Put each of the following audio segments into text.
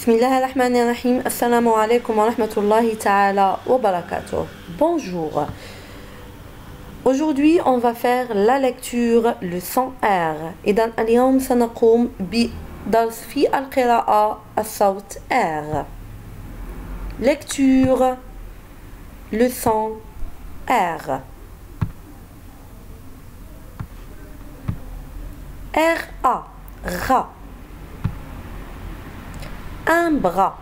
Bismillahirrahmanirrahim. Assalamu alaikum wa rahmatullahi ta'ala wa barakatuh. Bonjour. Aujourd'hui, on va faire la lecture leçon R. إذن اليوم سنقوم بدرس في القراءة الصوت R. Lecture leçon R. R-A. Ra. Un bras.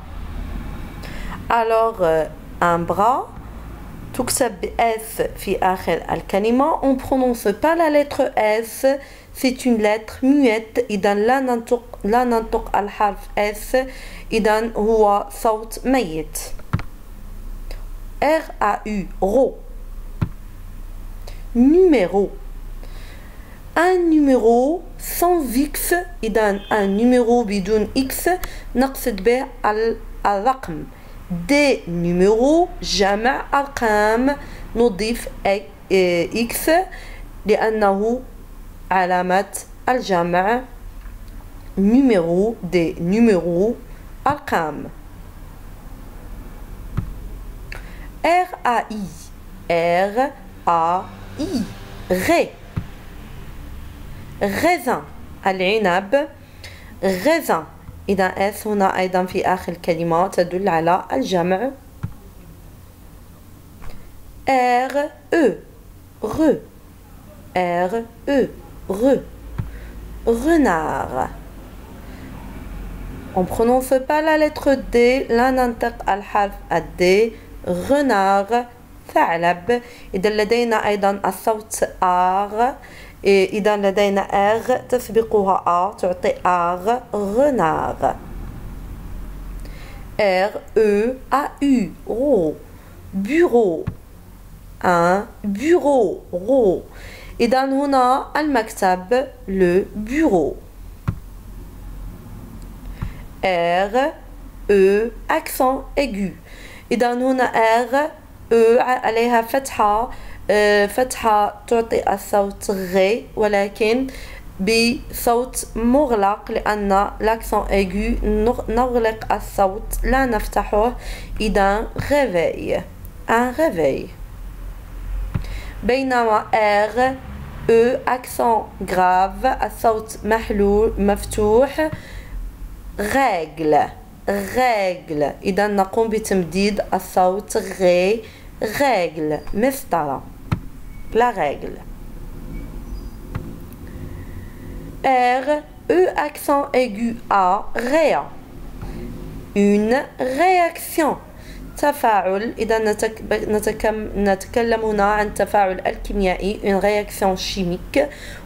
Alors, un bras, تكتب S في آخر الكلمة. On ne prononce pas la lettre S. C'est une lettre muette. إذن لا ننطق الحرف S. إذن هو صوت ميت. R-A-U. Ro. Numéro. Un numéro sans X. إذن un numéro بدون X نقصد به الرقم. Des numéros جمع أرقام نضيف X لأنه علامة الجمع. numéro des numéros أرقام. R-A-I. R-A-I. Ré. raisin. العنب. raisin. إذا اس هنا أيضا في آخر الكلمة تدل على الجمع. R E. Re. R E. Re. renard. On ne prononce pas la lettre D. لا ننطق الحرف الD. renard. ثعلب. إذا لدينا أيضا الصوت R. إذا لدينا R تسبقها A تعطي R. renard. R E A U. Ro. bureau. Un bureau. Ro. إذا هنا المكتب. le bureau. R E accent aigu. إذا هنا R E عليها فتحة. فتحة تعطي الصوت غ ولكن بصوت مغلق لأن l'accent aigu نغلق الصوت لا نفتحه. إذا réveil. un réveil. بينما R E accent grave الصوت محلول مفتوح. règle. règle. إذا نقوم بتمديد الصوت غ. règle. مسطرة. la règle. R E accent aigu A. réa. une réaction. تفاعل. إذا نتكلم هنا عن التفاعل الكيميائي. une réaction chimique.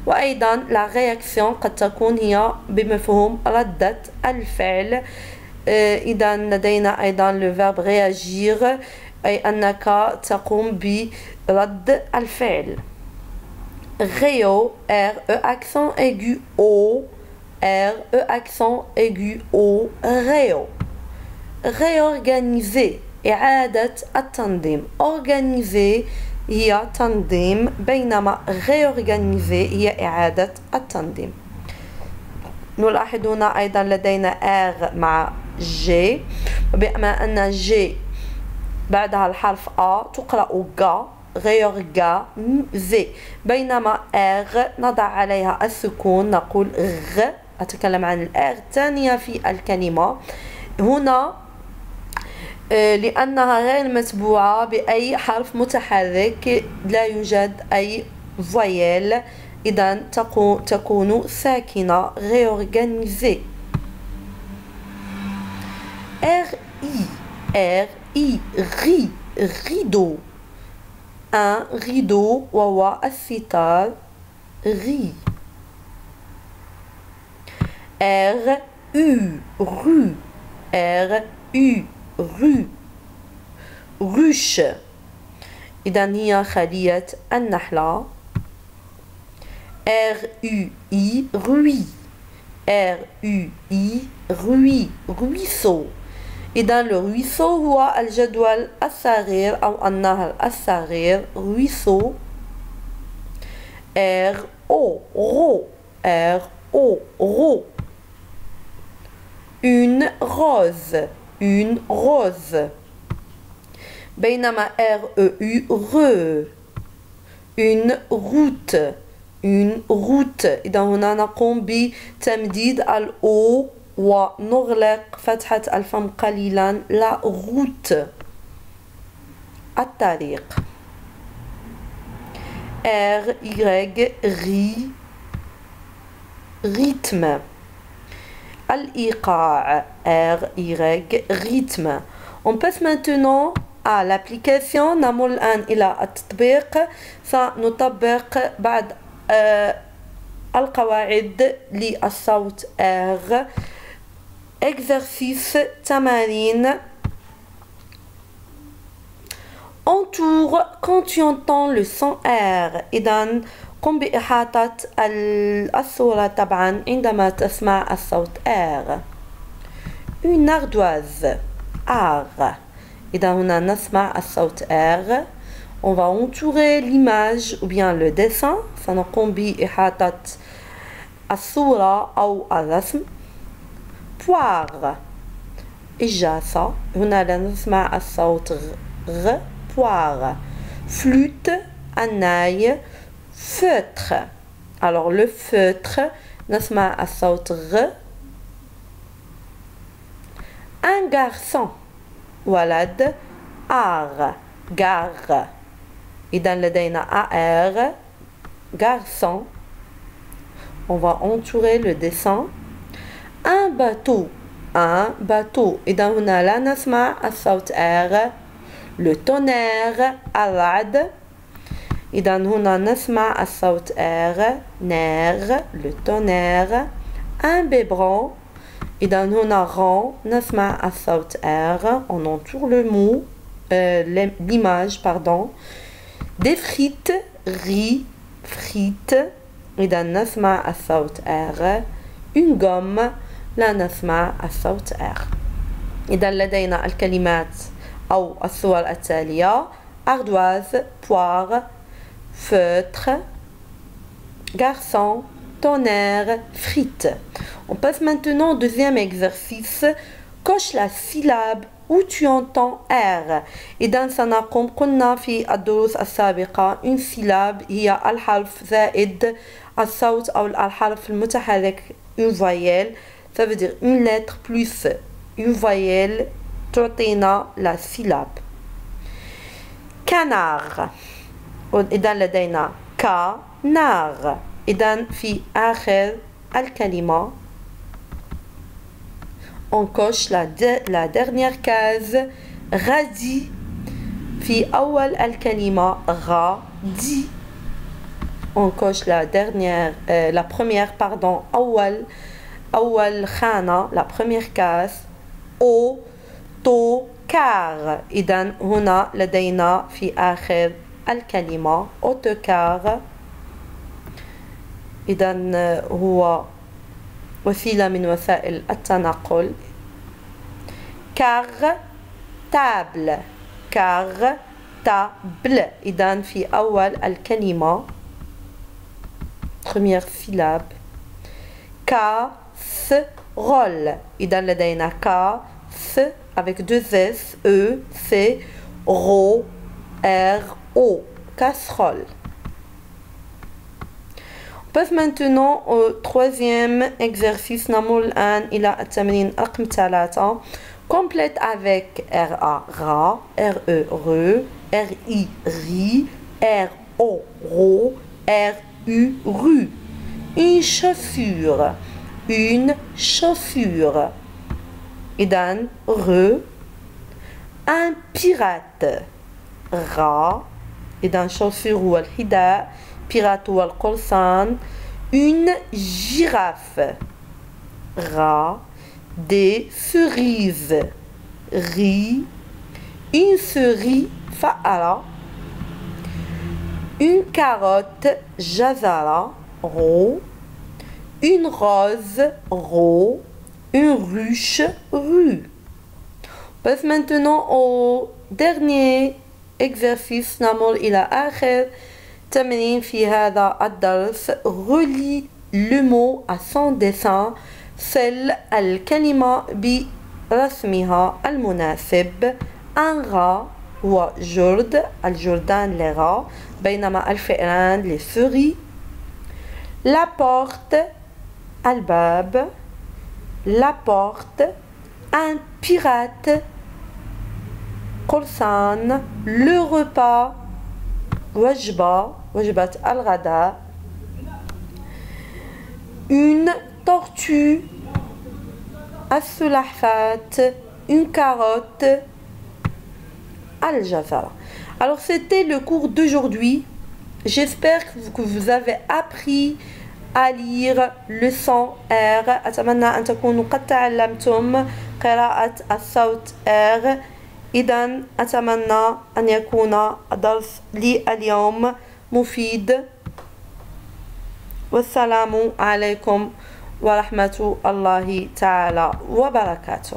وأيضا la réaction قد تكون هي بمفهوم ردة الفعل. إذا لدينا أيضا le verbe réagir أي أنك تقوم برد الفعل. réo. R E accent aigu O. R E accent aigu O. réo. réorganiser. إعادة التنظيم. organiser هي تنظيم بينما réorganiser هي إعادة التنظيم. نلاحظ هنا أيضا لدينا R مع G. بما أن G بعدها الحرف A تقرأ غا. réorganiser. بينما R نضع عليها السكون نقول غ. أتكلم عن الR الثانية في الكلمة هنا لأنها غير متبوعة بأي حرف متحرك. لا يوجد أي voyelle. إذا تكون ساكنة. réorganiser. R-I. R-I. ri. rideau. un rideau وهو الستار. ri. R-U. rue. R-U. rue. ruche. إذا هي خلية النحلة. R-U-I. ruie. R-U-I. ruie. ruisseau. إذا le ruisseau هو الجدول الصغير أو النهر الصغير. ruisseau. R-O. ro. R-O. ro. une rose, une rose. بينما REU une route, une route. إذا هنا نقوم بتمديد الأو ونغلق فتحة الفم قليلا. la route الطريق. rythme. الإيقاع rythme. On passe maintenant à l'application. نمر الآن إلى التطبيق. سنطبق بعض القواعد للصوت exercice تمارين. Entoure quand tu entends le son R. إذن قم بإحاطة الصورة طبعا عندما تسمع الصوت R. Une ardoise R. إذا هنا نسمع الصوت R. On va entourer l'image ou bien le dessin. سنقوم بإحاطة الصورة أو الرسم. Poire إجازة. هنا لا نسمع الصوت R. Poire. Flûte الناي. Feutre. Alors le feutre نسمع الصوت R. Un garçon ولد R. Gare. إذا لدينا AR. Garçon. On va entourer le dessin. Un bateau. Un bateau. إذا هنا لا نسمع الصوت R. Le tonnerre الرعد. إذا هنا نسمع الصوت R. Nerf. Le tonnerre. Un biberon. إذا هنا rond نسمع الصوت R. On entoure le mot, l'image, pardon. Des frites, riz, frites. إذا نسمع الصوت R. Une gomme لا نسمع الصوت R. إذا لدينا الكلمات أو الصور التالية: ardoise, poire, feutre, garçon, tonnerre, frites. On passe maintenant au deuxième exercice. Coche la syllabe où tu entends R. إذا سنقوم قلنا في الدروس السابقة une syllabe هي الحرف زائد الصوت أو الحرف المتحرك une voyelle. Ça veut dire une lettre plus une voyelle تعطينا la syllabe. Canard. إذا لدينا كنار. إذا في آخر الكلمة on coche la dernière case. radis. في أول الكلمة radis. On coche la première pardon أول خانة la première case. autocar. إذا هنا لدينا في آخر الكلمة autocar. إذا هو وسيلة من وسائل التنقل. cartable. cartable. إذا في أول الكلمة première syllabe. casserole. إذا لدينا casse avec deux S, E, C, R, O. Casserole. On passe maintenant au troisième exercice. نمر الآن إلى التمرين رقم 3. Complète avec RA ra, RE re, RI ri, RO ro, RU ru. Une chaussure. Une chaussure. إذن re. Un pirate. را. إذن chaussure هو الحذاء. pirate هو القرصان. Une girafe. را. Des cerises. ri. Une cerise. فأرة. Une carotte. جزرة. رو. Une rose. ro. Une ruche. rue. On passe maintenant au dernier exercice. نمر إلى آخر تمرين في هذا الدرس. Relie le mot à son dessin. صل الكلمة برسمها المناسب. un rat هو جرد الجردان les rats بينما الفئران les souris. la porte الباب la porte. un pirate قرصان. le repas وجبة الغداء. une tortue السلحفاة. une carotte الجزرة. Alors c'était le cours d'aujourd'hui. J'espère que vous avez appris à lire leçon R. أتمنى أن تكونوا قد تعلمتم قراءة الصوت R. إذن أتمنى أن يكون الدرس لي اليوم مفيد. والسلام عليكم ورحمة الله تعالى وبركاته.